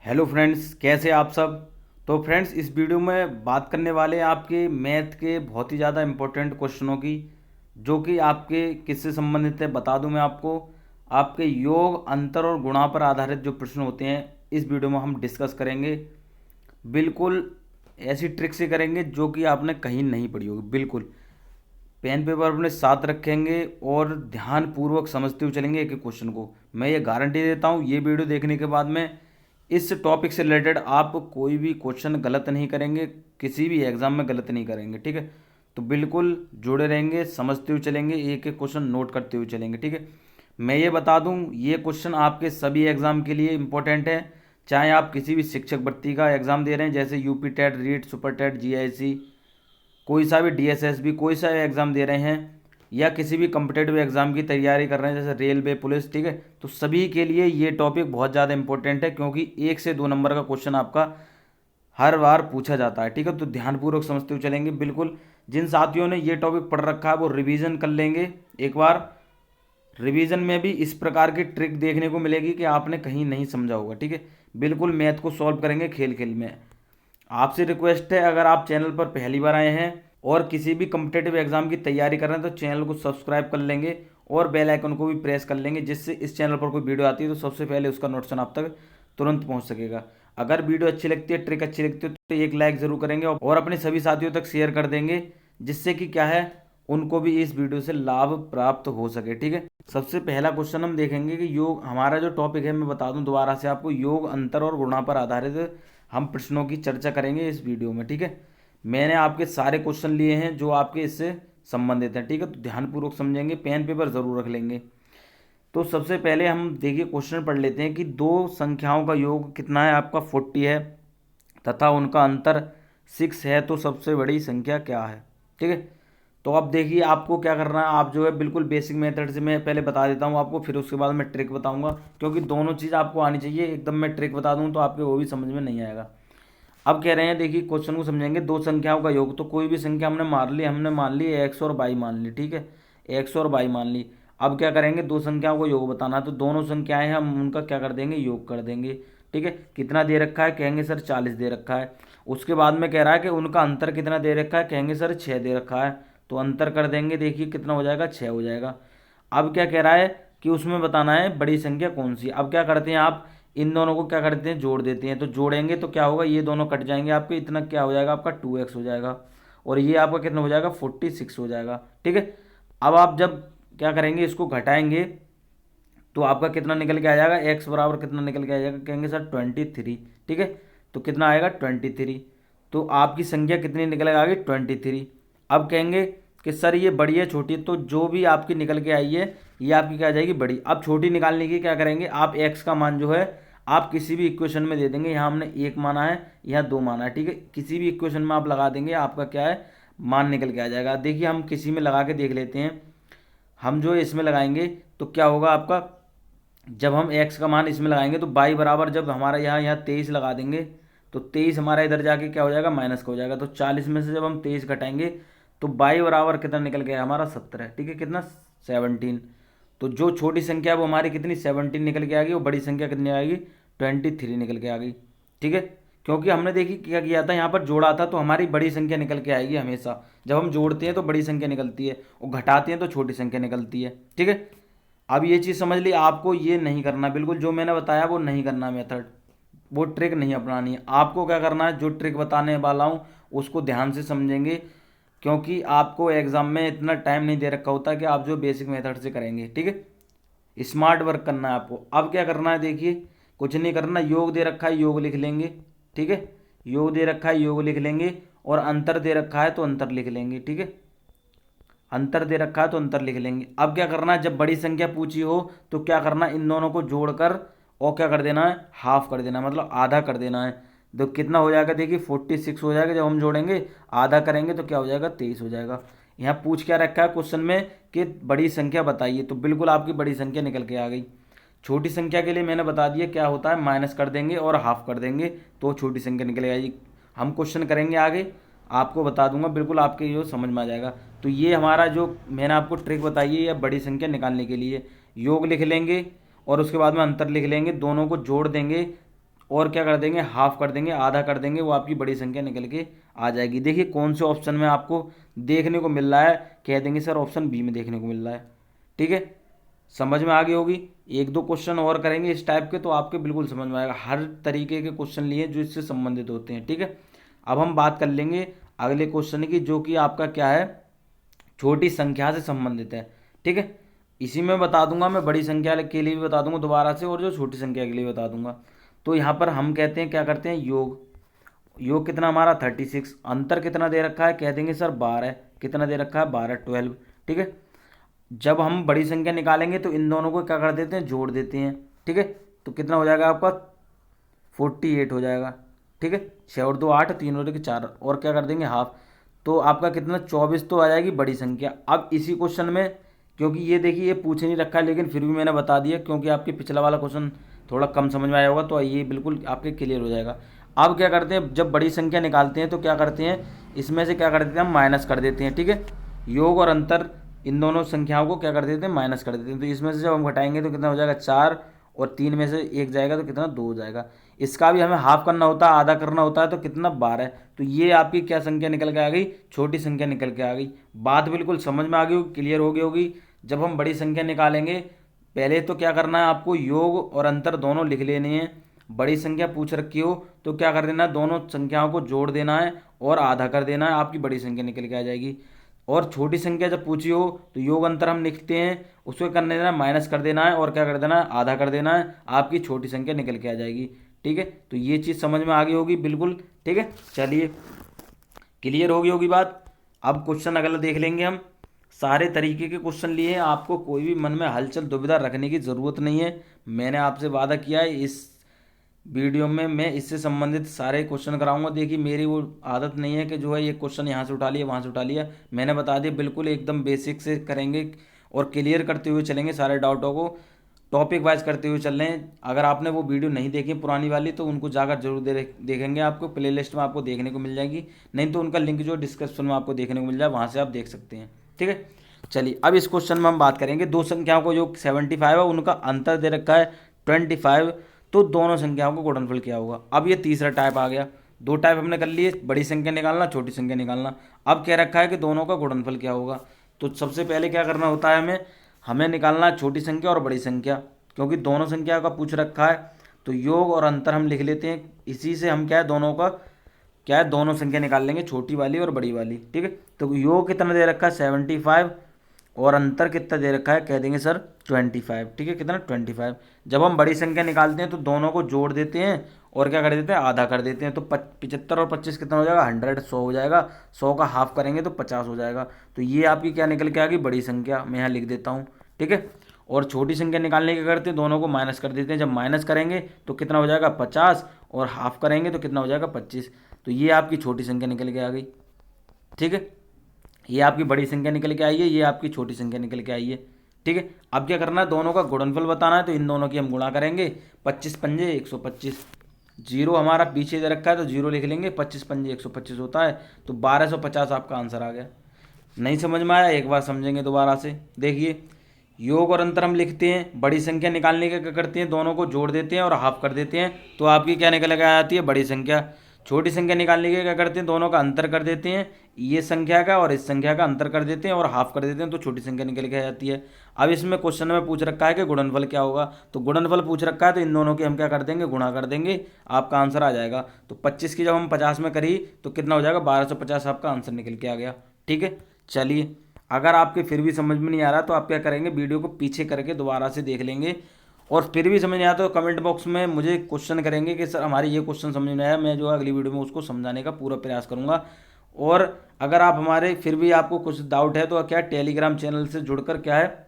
Hello friends, कैसे आप सब। तो फ्रेंड्स, इस वीडियो में बात करने वाले हैं आपके मैथ के बहुत ही ज़्यादा इम्पोर्टेंट क्वेश्चनों की, जो कि आपके किससे संबंधित है बता दूं मैं आपको। आपके योग, अंतर और गुणा पर आधारित जो प्रश्न होते हैं, इस वीडियो में हम डिस्कस करेंगे। बिल्कुल ऐसी ट्रिक से करेंगे जो कि आपने कहीं नहीं पढ़ी होगी। बिल्कुल पेन पेपर अपने साथ रखेंगे और ध्यान पूर्वक समझते हुए चलेंगे एक एक क्वेश्चन को। मैं ये गारंटी देता हूँ, ये वीडियो देखने के बाद में इस टॉपिक से रिलेटेड आप कोई भी क्वेश्चन गलत नहीं करेंगे, किसी भी एग्जाम में गलत नहीं करेंगे। ठीक है, तो बिल्कुल जुड़े रहेंगे, समझते हुए चलेंगे, एक एक क्वेश्चन नोट करते हुए चलेंगे। ठीक है, मैं ये बता दूं, ये क्वेश्चन आपके सभी एग्जाम के लिए इंपॉर्टेंट है। चाहे आप किसी भी शिक्षक भर्ती का एग्जाम दे रहे हैं, जैसे UP TET, REET, super TET, GIC, कोई सा भी डीएसएसबी, कोई सा भी एग्ज़ाम दे रहे हैं, या किसी भी कम्पिटेटिव एग्ज़ाम की तैयारी कर रहे हैं जैसे रेलवे, पुलिस। ठीक है, तो सभी के लिए ये टॉपिक बहुत ज़्यादा इंपॉर्टेंट है, क्योंकि 1 से 2 नंबर का क्वेश्चन आपका हर बार पूछा जाता है। ठीक है, तो ध्यानपूर्वक समझते हुए चलेंगे। बिल्कुल जिन साथियों ने ये टॉपिक पढ़ रखा है वो रिवीजन कर लेंगे एक बार। रिवीजन में भी इस प्रकार की ट्रिक देखने को मिलेगी कि आपने कहीं नहीं समझा होगा। ठीक है, बिल्कुल मैथ को सॉल्व करेंगे खेल खेल में। आपसे रिक्वेस्ट है, अगर आप चैनल पर पहली बार आए हैं और किसी भी कम्पिटेटिव एग्जाम की तैयारी कर रहे हैं, तो चैनल को सब्सक्राइब कर लेंगे और बेल आइकन को भी प्रेस कर लेंगे, जिससे इस चैनल पर कोई वीडियो आती है तो सबसे पहले उसका नोटिफिकेशन आप तक तुरंत पहुंच सकेगा। अगर वीडियो अच्छी लगती है, ट्रिक अच्छी लगती है, तो एक लाइक ज़रूर करेंगे और अपने सभी साथियों तक शेयर कर देंगे, जिससे कि क्या है, उनको भी इस वीडियो से लाभ प्राप्त हो सके। ठीक है, सबसे पहला क्वेश्चन हम देखेंगे कि योग, हमारा जो टॉपिक है मैं बता दूं दोबारा से आपको, योग, अंतर और गुणा पर आधारित हम प्रश्नों की चर्चा करेंगे इस वीडियो में। ठीक है, मैंने आपके सारे क्वेश्चन लिए हैं जो आपके इससे संबंधित हैं। ठीक है, तो ध्यानपूर्वक समझेंगे, पेन पेपर ज़रूर रख लेंगे। तो सबसे पहले हम देखिए क्वेश्चन पढ़ लेते हैं कि दो संख्याओं का योग कितना है, आपका 40 है तथा उनका अंतर 6 है, तो सबसे बड़ी संख्या क्या है। ठीक है, तो अब देखिए आपको क्या करना है, आप जो है बिल्कुल बेसिक मेथड से मैं पहले बता देता हूँ आपको, फिर उसके बाद मैं ट्रिक बताऊंगा, क्योंकि दोनों चीज़ आपको आनी चाहिए। एकदम मैं ट्रिक बता दूँ तो आपके वो भी समझ में नहीं आएगा। अब कह रहे हैं, देखिए क्वेश्चन को समझेंगे, दो संख्याओं का योग, तो कोई भी संख्या हमने मान ली एक्स और वाई मान ली। ठीक है, एक्स और वाई मान ली। अब क्या करेंगे, दो संख्याओं को योग बताना है, तो दोनों संख्याएं हैं, हम उनका क्या कर देंगे, योग कर देंगे। ठीक है, कितना दे रखा है, कहेंगे सर 40 दे रखा है। उसके बाद में कह रहा है कि उनका अंतर कितना दे रखा है, कहेंगे सर 6 दे रखा है, तो अंतर कर देंगे, देखिए कितना हो जाएगा, 6 हो जाएगा। अब क्या कह रहा है कि उसमें बताना है बड़ी संख्या कौन सी। अब क्या करते हैं आप, इन दोनों को क्या करते हैं, जोड़ देते हैं। तो जोड़ेंगे तो क्या होगा, ये दोनों कट जाएंगे आपके, इतना क्या हो जाएगा आपका 2x हो जाएगा, और ये आपका कितना हो जाएगा 46 हो जाएगा। ठीक है, अब आप जब क्या करेंगे, इसको घटाएंगे तो आपका कितना निकल के आ जाएगा, x बराबर कितना निकल के आ जाएगा, कहेंगे सर 23। ठीक है, तो कितना आएगा 23, तो आपकी संख्या कितनी निकल के आ गई 23। अब कहेंगे कि सर ये बड़ी है छोटी है, तो जो भी आपकी निकल के आई है ये आपकी क्या आ जाएगी, बड़ी। अब छोटी निकालने की क्या करेंगे, आप x का मान जो है आप किसी भी इक्वेशन में दे देंगे। यहाँ हमने 1 माना है, यहाँ 2 माना है। ठीक है, किसी भी इक्वेशन में आप लगा देंगे, आपका क्या है, मान निकल के आ जाएगा। देखिए हम किसी में लगा के देख लेते हैं। हम जो इसमें लगाएंगे तो क्या होगा आपका, जब हम x का मान इसमें लगाएंगे तो y बराबर, जब हमारा यहाँ यहाँ 23 लगा देंगे, तो 23 हमारा इधर जाके क्या हो जाएगा, माइनस का हो जाएगा। तो 40 में से जब हम 23 घटाएंगे तो y बराबर कितना निकल गया हमारा, 17। ठीक है, कितना, 17। तो जो छोटी संख्या है वो हमारी कितनी, 17 निकल के आ गई, और बड़ी संख्या कितनी आएगी, 23 निकल के आ गई। ठीक है, क्योंकि हमने देखी क्या किया था, यहाँ पर जोड़ा था, तो हमारी बड़ी संख्या निकल के आएगी हमेशा। जब हम जोड़ते हैं तो बड़ी संख्या निकलती है, और घटाते हैं तो छोटी संख्या निकलती है। ठीक है, अब ये चीज़ समझ ली, आपको ये नहीं करना, बिल्कुल जो मैंने बताया वो नहीं करना मेथड, वो ट्रिक नहीं अपनानी है। आपको क्या करना है, जो ट्रिक बताने वाला हूँ उसको ध्यान से समझेंगे, क्योंकि आपको एग्जाम में इतना टाइम नहीं दे रखा होता कि आप जो बेसिक मेथड से करेंगे। ठीक है, स्मार्ट वर्क करना है आपको। अब क्या करना है, देखिए कुछ नहीं करना, योग दे रखा है योग लिख लेंगे। ठीक है, योग दे रखा है योग लिख लेंगे, और अंतर दे रखा है तो अंतर लिख लेंगे। ठीक है, अंतर दे रखा है तो अंतर लिख लेंगे। अब क्या करना है, जब बड़ी संख्या पूछी हो तो क्या करना है, इन दोनों को जोड़कर और क्या कर देना है, हाफ कर देना है, मतलब आधा कर देना है। तो कितना हो जाएगा, देखिए 46 हो जाएगा। जब हम जोड़ेंगे आधा करेंगे तो क्या हो जाएगा, 23 हो जाएगा। यहाँ पूछ क्या रखा है क्वेश्चन में कि बड़ी संख्या बताइए, तो बिल्कुल आपकी बड़ी संख्या निकल के आ गई। छोटी संख्या के लिए मैंने बता दिया क्या होता है, माइनस कर देंगे और हाफ कर देंगे तो छोटी संख्या निकल आएगी। हम क्वेश्चन करेंगे आगे, आपको बता दूंगा, बिल्कुल आपके जो समझ में आ जाएगा। तो ये हमारा जो मैंने आपको ट्रिक बताई है, या बड़ी संख्या निकालने के लिए योग लिख लेंगे और उसके बाद में अंतर लिख लेंगे, दोनों को जोड़ देंगे और क्या कर देंगे, हाफ कर देंगे, आधा कर देंगे, वो आपकी बड़ी संख्या निकल के आ जाएगी। देखिए कौन से ऑप्शन में आपको देखने को मिल रहा है, कह देंगे सर ऑप्शन बी में देखने को मिल रहा है। ठीक है, समझ में आ गई होगी। एक दो क्वेश्चन और करेंगे इस टाइप के तो आपके बिल्कुल समझ में आएगा। हर तरीके के क्वेश्चन लिए जो इससे संबंधित होते हैं। ठीक है, अब हम बात कर लेंगे अगले क्वेश्चन की, जो कि आपका क्या है, छोटी संख्या से संबंधित है। ठीक है, इसी में बता दूंगा मैं, बड़ी संख्या के लिए भी बता दूंगा दोबारा से, और जो छोटी संख्या के लिए बता दूंगा। तो यहाँ पर हम कहते हैं क्या करते हैं, योग। योग कितना हमारा 36, अंतर कितना दे रखा है, कह देंगे सर 12। कितना दे रखा है, 12, 12। ठीक है, जब हम बड़ी संख्या निकालेंगे तो इन दोनों को क्या कर देते हैं, जोड़ देते हैं। ठीक है, तो कितना हो जाएगा आपका 48 हो जाएगा। ठीक है, 6 और 2 8, 3 और 1 4, और क्या कर देंगे हाफ, तो आपका कितना 24 तो आ जाएगी बड़ी संख्या। अब इसी क्वेश्चन में, क्योंकि ये देखिए ये पूछ नहीं रखा है, लेकिन फिर भी मैंने बता दिया क्योंकि आपके पिछला वाला क्वेश्चन थोड़ा कम समझ में आया होगा, तो ये बिल्कुल आपके क्लियर हो जाएगा। अब क्या करते हैं, जब बड़ी संख्या निकालते हैं तो क्या करते हैं, इसमें से क्या कर देते हैं, हम माइनस कर देते हैं। ठीक है, योग और अंतर इन दोनों संख्याओं को क्या कर देते हैं, माइनस कर देते हैं। तो इसमें से जब हम घटाएंगे तो कितना हो जाएगा 4, और 3 में से 1 जाएगा तो कितना 2 हो जाएगा। इसका भी हमें हाफ करना होता है, आधा करना होता है, तो कितना 12। तो ये आपकी क्या संख्या निकल के आ गई, छोटी संख्या निकल के आ गई। बात बिल्कुल समझ में आ गई होगी, क्लियर हो गई होगी। जब हम बड़ी संख्या निकालेंगे, पहले तो क्या करना है आपको, योग और अंतर दोनों लिख लेने हैं। बड़ी संख्या पूछ रखी हो तो क्या कर देना है, दोनों संख्याओं को जोड़ देना है और आधा कर देना है, आपकी बड़ी संख्या निकल के आ जाएगी। और छोटी संख्या जब पूछी हो तो योग अंतर हम लिखते हैं, उसको करने देना है, माइनस कर देना है, और क्या कर देना है, आधा कर देना है, आपकी छोटी संख्या निकल के आ जाएगी। ठीक है, तो ये चीज़ समझ में आ गई होगी बिल्कुल। ठीक है, चलिए क्लियर हो गई होगी बात। अब क्वेश्चन अगला देख लेंगे हम। सारे तरीके के क्वेश्चन लिए हैं, आपको कोई भी मन में हलचल दुविधा रखने की ज़रूरत नहीं है। मैंने आपसे वादा किया है इस वीडियो में मैं इससे संबंधित सारे क्वेश्चन कराऊंगा। देखिए मेरी वो आदत नहीं है कि जो है ये क्वेश्चन यहाँ से उठा लिया वहाँ से उठा लिया, मैंने बता दिया बिल्कुल एकदम बेसिक से करेंगे और क्लियर करते हुए चलेंगे, सारे डाउटों को टॉपिक वाइज करते हुए चल रहे हैं। अगर आपने वो वीडियो नहीं देखी पुरानी वाली तो उनको जाकर जरूर देखेंगे, आपको प्ले लिस्ट में आपको देखने को मिल जाएगी, नहीं तो उनका लिंक जो डिस्क्रिप्शन में आपको देखने को मिल जाए, वहाँ से आप देख सकते हैं। ठीक है, चलिए अब इस क्वेश्चन में हम बात करेंगे दो संख्याओं को, जो 75 है उनका अंतर दे रखा है 25, तो दोनों संख्याओं को गुणनफल क्या होगा। अब ये तीसरा टाइप आ गया, दो टाइप हमने कर लिए, बड़ी संख्या निकालना, छोटी संख्या निकालना। अब कह रखा है कि दोनों का गुणनफल क्या होगा। तो सबसे पहले क्या करना होता है, हमें हमें निकालना है छोटी संख्या और बड़ी संख्या, क्योंकि दोनों संख्या का पूछ रखा है। तो योग और अंतर हम लिख लेते हैं, इसी से हम क्या है दोनों का क्या है, दोनों संख्या निकाल लेंगे, छोटी वाली और बड़ी वाली। ठीक है, तो योग कितना दे रखा है 75, और अंतर कितना दे रखा है, कह देंगे सर 25। ठीक है, कितना 25। जब हम बड़ी संख्या निकालते हैं तो दोनों को जोड़ देते हैं और क्या कर देते हैं, आधा कर देते हैं। तो 75 और 25 कितना हो जाएगा, 100, 100 हो जाएगा। 100 का हाफ करेंगे तो 50 हो जाएगा। तो ये आपकी क्या निकल के आ गई, बड़ी संख्या। मैं यहाँ लिख देता हूँ। ठीक है, और छोटी संख्या निकालने के करते हैं, दोनों को माइनस कर देते हैं। जब माइनस करेंगे तो कितना हो जाएगा 50, और हाफ करेंगे तो कितना हो जाएगा 25। तो ये आपकी छोटी संख्या निकल के आ गई। ठीक है, ये आपकी बड़ी संख्या निकल के आई है, ये आपकी छोटी संख्या निकल के आई है। ठीक है, अब क्या करना है, दोनों का गुणनफल बताना है, तो इन दोनों की हम गुणा करेंगे। 25 पंजे 125, जीरो हमारा पीछे दे रखा है तो जीरो लिख लेंगे, 25 पंजे 125 होता है, तो 1250 आपका आंसर आ गया। नहीं समझ में आया, एक बार समझेंगे दोबारा से। देखिए योग और अंतर हम लिखते हैं, बड़ी संख्या निकालने के क्या करते हैं, दोनों को जोड़ देते हैं और हाफ कर देते हैं, तो आपकी क्या निकल के आ जाती है, बड़ी संख्या। छोटी संख्या निकालने के क्या करते हैं, दोनों का अंतर कर देते हैं, ये संख्या का और इस संख्या का अंतर कर देते हैं और हाफ कर देते हैं, तो छोटी संख्या निकल के आ जाती है। अब इसमें क्वेश्चन में पूछ रखा है कि गुणनफल क्या होगा, तो गुणनफल पूछ रखा है तो इन दोनों के हम क्या कर देंगे, गुणा कर देंगे, आपका आंसर आ जाएगा। तो 25 की जब हम 50 में करी तो कितना हो जाएगा, 1250 आपका आंसर निकल के आ गया। ठीक है, चलिए अगर आपके फिर भी समझ में नहीं आ रहा तो आप क्या करेंगे, वीडियो को पीछे करके दोबारा से देख लेंगे, और फिर भी समझ नहीं आया तो कमेंट बॉक्स में मुझे क्वेश्चन करेंगे कि सर हमारे ये क्वेश्चन समझ में आया, मैं जो है अगली वीडियो में उसको समझाने का पूरा प्रयास करूँगा। और अगर आप हमारे फिर भी आपको कुछ डाउट है तो क्या टेलीग्राम चैनल से जुड़कर क्या है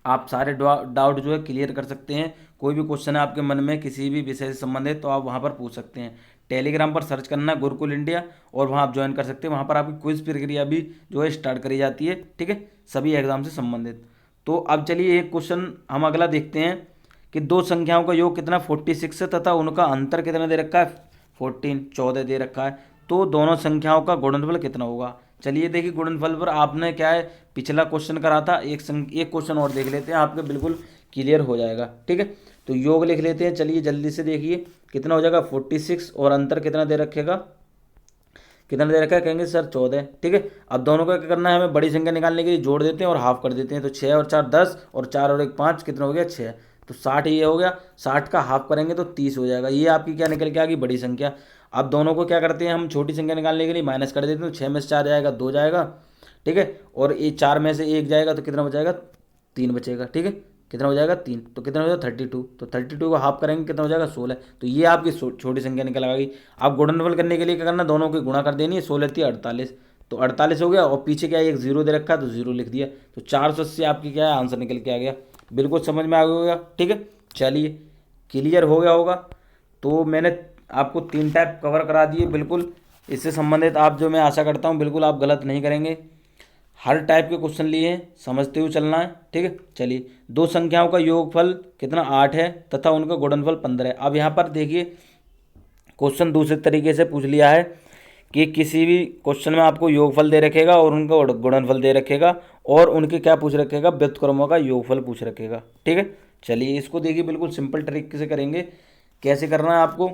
आप सारे डाउट जो है क्लियर कर सकते हैं। कोई भी क्वेश्चन है आपके मन में किसी भी विषय से संबंधित तो आप वहाँ पर पूछ सकते हैं। टेलीग्राम पर सर्च करना है गुरुकुल इंडिया, और वहाँ आप ज्वाइन कर सकते हैं। वहाँ पर आपकी क्विज प्रक्रिया भी जो है स्टार्ट करी जाती है। ठीक है, सभी एग्जाम से संबंधित। तो अब चलिए एक क्वेश्चन हम अगला देखते हैं कि दो संख्याओं का योग कितना 46 है तथा उनका अंतर कितना दे रखा है 14 दे रखा है, तो दोनों संख्याओं का गुणनफल कितना होगा। चलिए देखिए गुणनफल पर आपने क्या है पिछला क्वेश्चन करा था, एक क्वेश्चन और देख लेते हैं, आपके बिल्कुल क्लियर हो जाएगा। ठीक है, तो योग लिख लेते हैं। चलिए जल्दी से देखिए कितना हो जाएगा 46, और अंतर कितना दे रखेगा, कितना दे रखा है, कहेंगे सर 14। ठीक है, अब दोनों का क्या करना है, हमें बड़ी संख्या निकालने के लिए जोड़ देते हैं और हाफ कर देते हैं। तो 6 और 4 10, और 4 और 1 5, कितना हो गया 6। तो 60 ये हो गया, 60 का हाफ करेंगे तो 30 हो जाएगा। ये आपकी क्या निकल के आ गई, बड़ी संख्या। अब दोनों को क्या करते हैं हम, छोटी संख्या निकालने के लिए माइनस कर देते हैं। तो 6 में से 4 जाएगा 2 जाएगा, ठीक है, और ये 4 में से 1 जाएगा तो कितना बचेगा, 3 बचेगा। ठीक है, कितना हो जाएगा 3, तो कितना हो जाएगा 32। तो 32 को हाफ करेंगे कितना हो जाएगा 16। तो ये आपकी छोटी संख्या निकल आ गई। आप गुणनफल करने के लिए क्या करना, दोनों की गुणा कर देनी है, 16 थी 48, तो 48 हो गया, और पीछे क्या है एक जीरो दे रखा है तो जीरो लिख दिया। तो 480 आपकी क्या है, आंसर निकल के आ गया। बिल्कुल समझ में आ गया। ठीक है, चलिए क्लियर हो गया होगा। तो मैंने आपको 3 टाइप कवर करा दिए बिल्कुल। इससे संबंधित आप जो, मैं आशा करता हूँ बिल्कुल आप गलत नहीं करेंगे। हर टाइप के क्वेश्चन लिए हैं, समझते हुए चलना है। ठीक है, चलिए दो संख्याओं का योगफल कितना 8 है तथा उनका गुणनफल 15 है। अब यहाँ पर देखिए क्वेश्चन दूसरे तरीके से पूछ लिया है कि किसी भी क्वेश्चन में आपको योगफल दे रखेगा और उनका गुणनफल दे रखेगा, और उनके क्या पूछ रखेगा, व्युत्क्रमों का योगफल पूछ रखेगा। ठीक है, चलिए इसको देखिए बिल्कुल सिंपल तरीके से करेंगे। कैसे करना है आपको,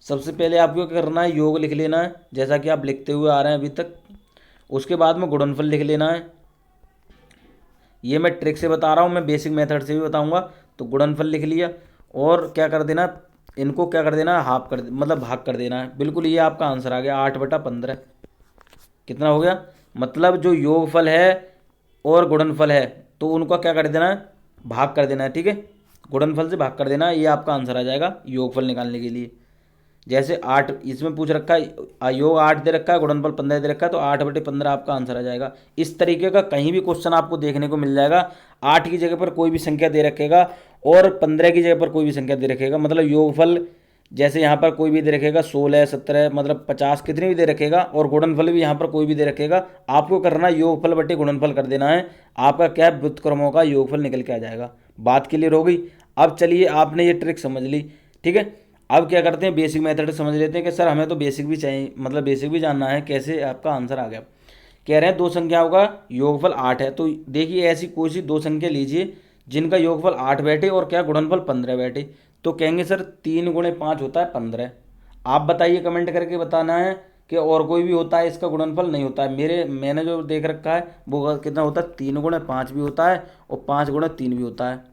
सबसे पहले आपको क्या करना है, योग लिख लेना है जैसा कि आप लिखते हुए आ रहे हैं अभी तक। उसके बाद में गुणनफल लिख लेना है। ये मैं ट्रिक से बता रहा हूँ, मैं बेसिक मेथड से भी बताऊंगा। तो गुणनफल लिख लिया, और क्या कर देना, इनको क्या कर देना, हाफ कर मतलब भाग कर देना है। बिल्कुल ये आपका आंसर आ गया 8/15। कितना हो गया, मतलब जो योगफल है और गुणनफल है तो उनका क्या कर देना है, भाग कर देना है। ठीक है, गुणनफल से भाग कर देना है, ये आपका आंसर आ जाएगा योगफल निकालने के लिए। जैसे 8 इसमें पूछ रखा है, योग 8 दे रखा है, गुणनफल 15 दे रखा है, तो 8/15 आपका आंसर आ जाएगा। इस तरीके का कहीं भी क्वेश्चन आपको देखने को मिल जाएगा। 8 की जगह पर कोई भी संख्या दे रखेगा और 15 की जगह पर कोई भी संख्या दे रखेगा, मतलब योगफल जैसे यहाँ पर कोई भी दे रखेगा 16 17 मतलब 50 कितनी भी दे रखेगा, और गुणनफल भी यहाँ पर कोई भी दे रखेगा। आपको करना योगफल बटे गुणनफल कर देना है, आपका क्या है, व्युत्क्रमों का योगफल निकल के आ जाएगा। बात क्लियर हो गई। अब चलिए आपने ये ट्रिक समझ ली। ठीक है, अब क्या करते हैं, बेसिक मेथड समझ लेते हैं कि सर हमें तो बेसिक भी चाहिए, मतलब बेसिक भी जानना है। कैसे, आपका आंसर आ गया। कह रहे हैं दो संख्याओं का योगफल 8 है। तो देखिए ऐसी कोई सी दो संख्या लीजिए जिनका योगफल 8 बैठे और क्या गुणनफल 15 बैठे। तो कहेंगे सर 3 गुणे 5 होता है 15। आप बताइए, कमेंट करके बताना है कि और कोई भी होता है इसका गुणनफल, नहीं होता है। मैंने जो देख रखा है वो कितना होता है, 3 गुणे 5 भी होता है और 5 गुणे 3 भी होता है।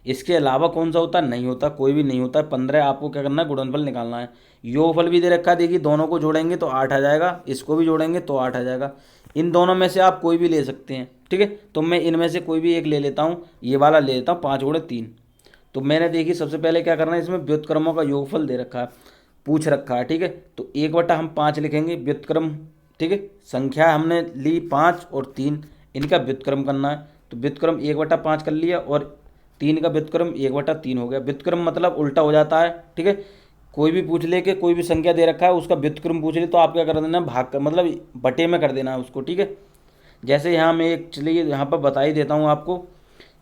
इसके अलावा कौन सा होता है, नहीं होता, कोई भी नहीं होता है। 15 आपको क्या करना है, गुणनफल निकालना है। योगफल भी दे रखा है, देखिए दोनों को जोड़ेंगे तो 8 आ जाएगा, इसको भी जोड़ेंगे तो 8 आ जाएगा। इन दोनों में से आप कोई भी ले सकते हैं। ठीक है, तो मैं इनमें से कोई भी एक ले लेता हूँ, ये वाला ले लेता हूँ 5 गुणे 3। तो मैंने देखी सबसे पहले क्या करना है, इसमें व्युत्क्रमों का योगफल दे रखा है, पूछ रखा है। ठीक है, तो 1 हम 5 लिखेंगे व्युत्क्रम। ठीक है, संख्या हमने ली 5 और 3, इनका व्युत्क्रम करना है। तो व्युत्क्रम 1/5 कर लिया, और 3 का व्युत्क्रम 1/3 हो गया। व्युत्क्रम मतलब उल्टा हो जाता है। ठीक है, कोई भी पूछ ले के कोई भी संख्या दे रखा है उसका व्युत्क्रम पूछ ले तो आप क्या कर देना, भाग कर मतलब बटे में कर देना है उसको। ठीक है, जैसे यहाँ मैं एक, चलिए यहाँ पर बता ही देता हूँ आपको।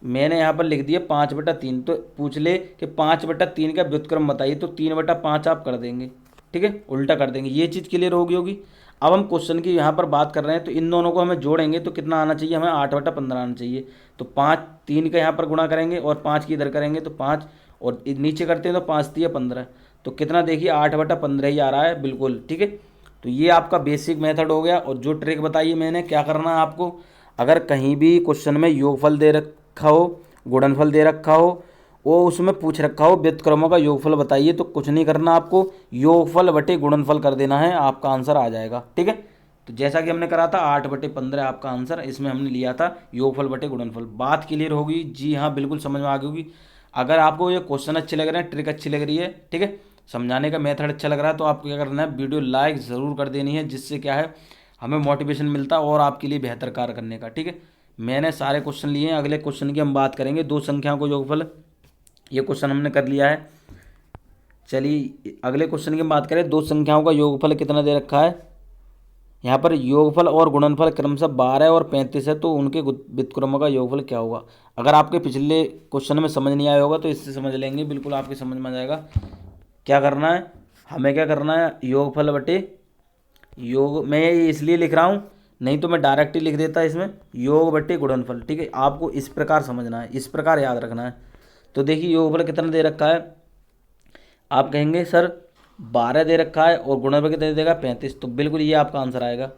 मैंने यहाँ पर लिख दिया 5/3, तो पूछ ले कि 5/3 का व्युत्क्रम बताइए, तो 3/5 आप कर देंगे। ठीक है, उल्टा कर देंगे। ये चीज़ क्लियर होगी। अब हम क्वेश्चन की यहाँ पर बात कर रहे हैं, तो इन दोनों को हमें जोड़ेंगे तो कितना आना चाहिए, हमें 8/15 आना चाहिए। तो 5 3 का यहाँ पर गुणा करेंगे और 5 की इधर करेंगे तो 5, और नीचे करते हैं तो 5 3 15, तो कितना देखिए 8/15 ही आ रहा है बिल्कुल। ठीक है, तो ये आपका बेसिक मेथड हो गया। और जो ट्रिक बताई मैंने, क्या करना है आपको, अगर कहीं भी क्वेश्चन में योगफल दे रखा हो, गुणनफल दे रखा हो, वो उसमें पूछ रखा हो व्युत्क्रमों का योगफल बताइए, तो कुछ नहीं करना आपको, योगफल बटे गुणनफल कर देना है, आपका आंसर आ जाएगा। ठीक है, तो जैसा कि हमने करा था 8/15 आपका आंसर, इसमें हमने लिया था योगफल बटे गुणनफल। बात क्लियर होगी, जी हाँ बिल्कुल समझ में आ गई होगी। अगर आपको ये क्वेश्चन अच्छे लग रहे हैं, ट्रिक अच्छी लग रही है, ठीक है, समझाने का मेथड अच्छा लग रहा है, तो आपको क्या करना है, वीडियो लाइक ज़रूर कर देनी है, जिससे क्या है हमें मोटिवेशन मिलता है और आपके लिए बेहतर कार्य करने का। ठीक है, मैंने सारे क्वेश्चन लिए हैं। अगले क्वेश्चन की हम बात करेंगे, दो संख्याओं को योगफल, ये क्वेश्चन हमने कर लिया है। चलिए अगले क्वेश्चन की हम बात करें, दो संख्याओं का योगफल कितना दे रखा है। यहाँ पर योगफल और गुणनफल क्रमशः 12 और 35 है, तो उनके व्युत्क्रमों का योगफल क्या होगा। अगर आपके पिछले क्वेश्चन में समझ नहीं आया होगा तो इससे समझ लेंगे, बिल्कुल आपके समझ में आ जाएगा। क्या करना है, हमें क्या करना है, योगफल बटे योग, मैं ये इसलिए लिख रहा हूँ, नहीं तो मैं डायरेक्ट ही लिख देता इसमें योग बटे गुणनफल। ठीक है, आपको इस प्रकार समझना है, इस प्रकार याद रखना है। तो देखिए योगफल कितना दे रखा है, आप कहेंगे सर 12 दे रखा है और गुणनफल कितना दे देगा 35, तो बिल्कुल ये आपका आंसर आएगा।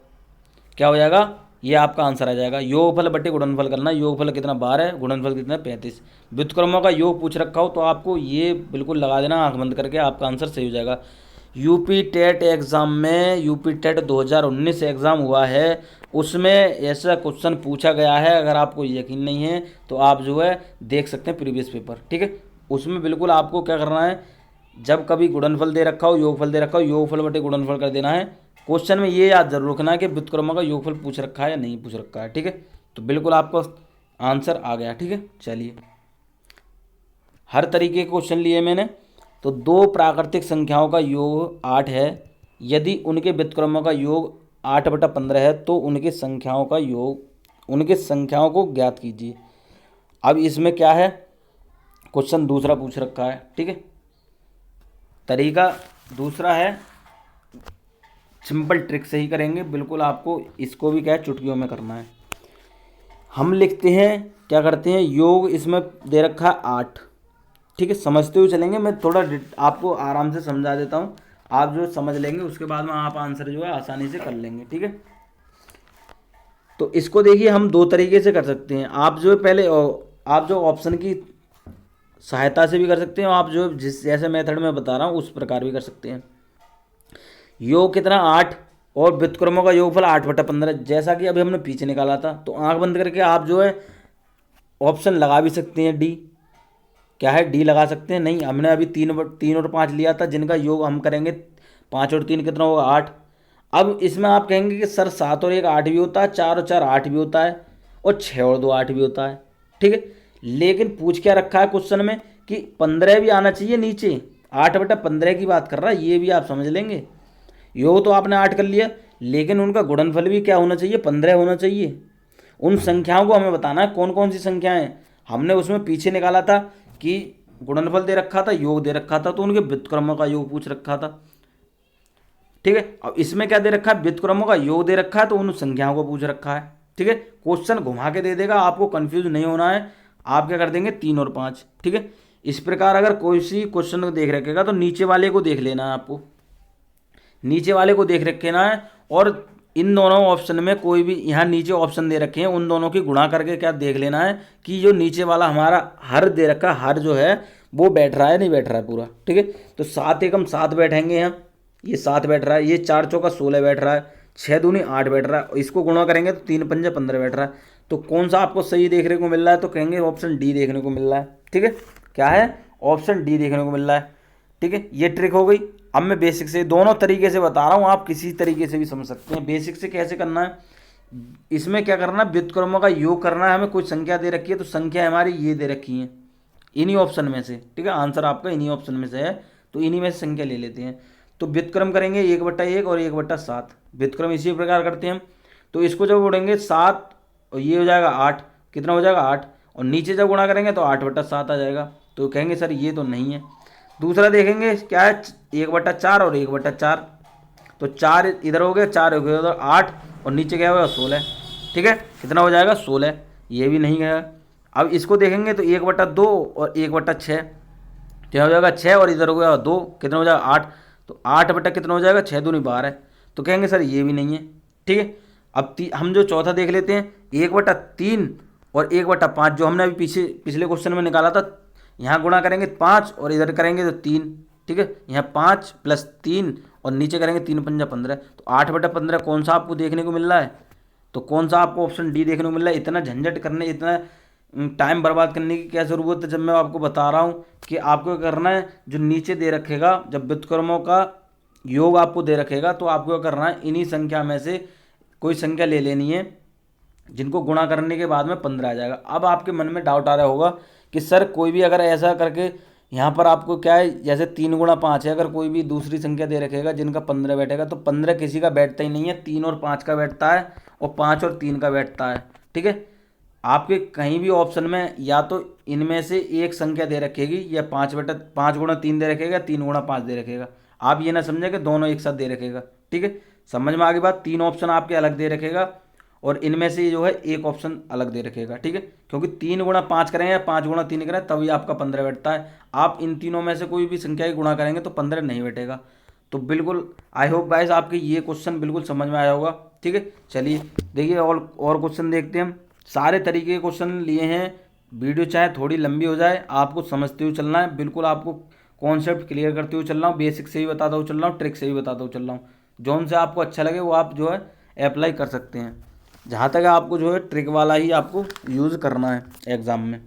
क्या हो जाएगा, ये आपका आंसर आ जाएगा। योगफल बटे गुणनफल करना, योगफल कितना 12 है, गुणनफल कितना 35। व्युत्क्रमों का योग पूछ रखा हो तो आपको ये बिल्कुल लगा देना आंख बंद करके, आपका आंसर सही हो जाएगा। यूपी टेट एग्ज़ाम में, यूपी टेट 2019 एग्ज़ाम हुआ है, उसमें ऐसा क्वेश्चन पूछा गया है। अगर आपको यकीन नहीं है तो आप जो है देख सकते हैं प्रीवियस पेपर, ठीक है। उसमें बिल्कुल आपको क्या करना है, जब कभी गुणनफल दे रखा हो, योगफल दे रखा हो, योगफल बटे गुणनफल कर देना है। क्वेश्चन में ये याद जरूर रखना है कि व्युत्क्रमों का योगफल पूछ रखा है या नहीं पूछ रखा है, ठीक है। तो बिल्कुल आपका आंसर आ गया, ठीक है। चलिए, हर तरीके के क्वेश्चन लिए मैंने। तो दो प्राकृतिक संख्याओं का योग 8 है, यदि उनके व्युत्क्रमों का योग 8/15 है तो उनकी संख्याओं का योग, उनकी संख्याओं को ज्ञात कीजिए। अब इसमें क्या है, क्वेश्चन दूसरा पूछ रखा है, ठीक है। तरीका दूसरा है, सिंपल ट्रिक से ही करेंगे बिल्कुल। आपको इसको भी क्या है चुटकियों में करना है। हम लिखते हैं, क्या करते हैं, योग इसमें दे रखा है 8, ठीक है। समझते हुए चलेंगे, मैं थोड़ा आपको आराम से समझा देता हूँ, आप जो समझ लेंगे उसके बाद में आप आंसर जो है आसानी से कर लेंगे, ठीक है। तो इसको देखिए हम दो तरीके से कर सकते हैं। आप जो पहले आप जो ऑप्शन की सहायता से भी कर सकते हैं, आप जो जिस जैसे मेथड में बता रहा हूँ उस प्रकार भी कर सकते हैं। योग कितना 8 और व्युत्क्रमों का योगफल 8/15, जैसा कि अभी हमने पीछे निकाला था। तो आंख बंद करके आप जो है ऑप्शन लगा भी सकते हैं, डी, क्या है, डी लगा सकते हैं। नहीं, हमने अभी 3 और 5 लिया था, जिनका योग हम करेंगे 5 और 3 कितना होगा 8। अब इसमें आप कहेंगे कि सर 7 और 1 8 भी होता है, 4 और 4 8 भी होता है, और 6 और 2 8 भी होता है, ठीक है। लेकिन पूछ क्या रखा है क्वेश्चन में कि 15 भी आना चाहिए नीचे, 8/15 की बात कर रहा है, ये भी आप समझ लेंगे। योग तो आपने 8 कर लिया, लेकिन उनका गुणनफल भी क्या होना चाहिए, 15 होना चाहिए। उन संख्याओं को हमें बताना है कौन कौन सी संख्याएं हैं। हमने उसमें पीछे निकाला था कि गुणनफल दे रखा था, योग दे रखा था, तो उनके व्युत्क्रमों का योग पूछ रखा था, ठीक है। अब इसमें क्या दे रखा है, व्युत्क्रमों का योग दे रखा है, तो उन संख्याओं को पूछ रखा है, ठीक है। क्वेश्चन घुमा के दे देगा, आपको कंफ्यूज नहीं होना है। आप क्या कर देंगे 3 और 5, ठीक है। इस प्रकार अगर कोई सी क्वेश्चन को देख रखेगा तो नीचे वाले को देख लेना है, आपको नीचे वाले को देख रखना है। और इन दोनों ऑप्शन में कोई भी, यहाँ नीचे ऑप्शन दे रखे हैं, उन दोनों की गुणा करके क्या देख लेना है कि जो नीचे वाला हमारा हर दे रखा, हर जो है वो बैठ रहा है नहीं बैठ रहा है पूरा, ठीक है। तो 7 एकम 7 बैठेंगे यहाँ, ये 7 बैठ रहा है, ये 4 चौका 16 बैठ रहा है, 6 दूनी 8 बैठ रहा है, इसको गुणा करेंगे तो 3 पंजे 15 बैठ रहा है। तो कौन सा आपको सही देखने को मिल रहा है, तो कहेंगे ऑप्शन डी देखने को मिल रहा है, ठीक है। क्या है, ऑप्शन डी देखने को मिल रहा है, ठीक है। ये ट्रिक हो गई। अब मैं बेसिक से दोनों तरीके से बता रहा हूँ, आप किसी तरीके से भी समझ सकते हैं। बेसिक से कैसे करना है, इसमें क्या करना है, व्युत्क्रमों का योग करना है। हमें कोई संख्या दे रखी है, तो संख्या हमारी ये दे रखी है इन्हीं ऑप्शन में से, ठीक है। आंसर आपका इन्हीं ऑप्शन में से है, तो इन्हीं में से संख्या ले लेते हैं। तो व्युत्क्रम करेंगे 1/1 और 1/7, व्युत्क्रम इसी प्रकार करते हैं हम। तो इसको जब उड़ेंगे 7 और ये हो जाएगा 8, कितना हो जाएगा 8, और नीचे जब गुणा करेंगे तो 8/7 आ जाएगा। तो कहेंगे सर ये तो नहीं है। दूसरा देखेंगे क्या है, 1/4 और 1/4, तो 4 इधर हो गया, 4 हो गया उधर 8, और नीचे क्या होगा 16, ठीक है। कितना हो जाएगा 16, ये भी नहीं है। अब इसको देखेंगे तो 1/2 और 1/6, क्या हो जाएगा 6, और इधर हो गया 2, कितना हो जाएगा 8, तो 8 बटा कितना हो जाएगा 6 दूनी 12, तो कहेंगे सर ये भी नहीं है, ठीक है। अब हम जो चौथा देख लेते हैं, 1/3 और 1/5, जो हमने अभी पिछले क्वेश्चन में निकाला था। यहाँ गुणा करेंगे 5 और इधर करेंगे तो 3, ठीक है। यहाँ 5 + 3 और नीचे करेंगे 3 पंजा 15, तो 8/15 कौन सा आपको देखने को मिल रहा है, तो कौन सा आपको ऑप्शन डी देखने को मिल रहा है। इतना झंझट करने, इतना टाइम बर्बाद करने की क्या ज़रूरत है, जब मैं आपको बता रहा हूँ कि आपको क्या करना है। जो नीचे दे रखेगा, जब व्युत्क्रमों का योग आपको दे रखेगा, तो आपको क्या करना है, इन्हीं संख्या में से कोई संख्या ले लेनी है, जिनको गुणा करने के बाद में 15 आ जाएगा। अब आपके मन में डाउट आ रहा होगा कि सर कोई भी अगर ऐसा करके, यहाँ पर आपको क्या है, जैसे 3 × 5 है, अगर कोई भी दूसरी संख्या दे रखेगा जिनका 15 बैठेगा, तो 15 किसी का बैठता ही नहीं है, 3 और 5 का बैठता है, और 5 और 3 का बैठता है, ठीक है। आपके कहीं भी ऑप्शन में या तो इनमें से एक संख्या दे रखेगी, या 5 गुणा 3 दे रखेगा, 3 गुणा 5 दे रखेगा। आप ये ना समझे कि दोनों एक साथ दे रखेगा, ठीक है। समझ में आ गई बात। 3 ऑप्शन आपके अलग दे रखेगा, और इनमें से जो है एक ऑप्शन अलग दे रखेगा, ठीक है, क्योंकि 3 गुणा 5 करेंगे या 5 गुणा 3 करें तभी आपका 15 बैठता है। आप इन तीनों में से कोई भी संख्या की गुणा करेंगे तो 15 नहीं बैठेगा। तो बिल्कुल आई होप गाइस आपके ये क्वेश्चन बिल्कुल समझ में आया होगा, ठीक है। चलिए देखिए और क्वेश्चन देखते हैं हम। सारे तरीके के क्वेश्चन लिए हैं, वीडियो चाहे थोड़ी लंबी हो जाए आपको समझते हुए चलना है, बिल्कुल आपको कॉन्सेप्ट क्लियर करते हुए चल रहा हूँ, बेसिक से भी बताता हुआ चल रहा हूँ, ट्रिक से भी बताता हुआ चल रहा हूँ। जोन से आपको अच्छा लगे वो आप जो है अप्लाई कर सकते हैं। जहाँ तक आपको जो है ट्रिक वाला ही आपको यूज़ करना है एग्ज़ाम में।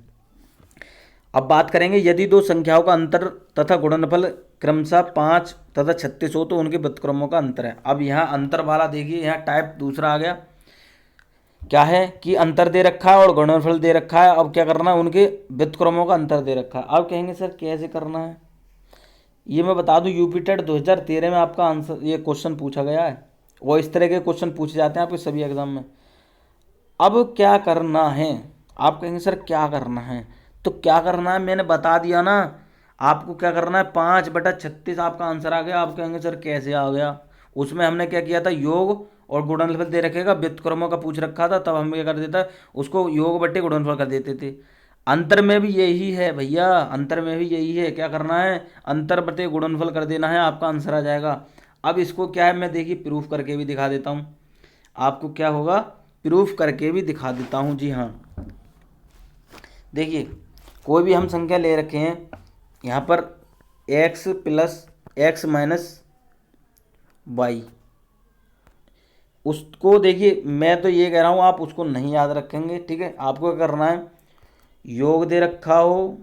अब बात करेंगे, यदि दो संख्याओं का अंतर तथा गुणनफल क्रमशः 5 तथा 36 हो तो उनके व्युत्क्रमों का अंतर है। अब यहाँ अंतर वाला देखिए, यहाँ टाइप दूसरा आ गया, क्या है कि अंतर दे रखा है और गुणनफल दे रखा है। अब क्या करना है, उनके व्युत्क्रमों का अंतर दे रखा है। अब कहेंगे सर कैसे करना है, ये मैं बता दूं यूपी टेट 2013 में आपका आंसर ये क्वेश्चन पूछा गया है, वो इस तरह के क्वेश्चन पूछे जाते हैं आपके सभी एग्जाम में। अब क्या करना है, आप कहेंगे सर क्या करना है, तो क्या करना है मैंने बता दिया ना आपको। क्या करना है, 5/36 आपका आंसर आ गया। आप कहेंगे सर कैसे आ गया, उसमें हमने क्या किया था, योग और गुणनफल दे रखेगा, व्युत्क्रमों का पूछ रखा था, तब हम क्या कर देता उसको योग बट्टे गुणनफल कर देते थे। अंतर में भी यही है भैया, अंतर में भी यही है, क्या करना है, अंतर बटे गुणनफल कर देना है, आपका आंसर आ जाएगा। अब इसको क्या है, मैं देखिए प्रूफ करके भी दिखा देता हूँ आपको, क्या होगा प्रूफ करके भी दिखा देता हूँ। जी हाँ, देखिए कोई भी हम संख्या ले रखे हैं यहाँ पर x plus x minus y, उसको देखिए मैं तो ये कह रहा हूँ आप उसको नहीं याद रखेंगे, ठीक है। आपको क्या करना है, योग दे रखा हो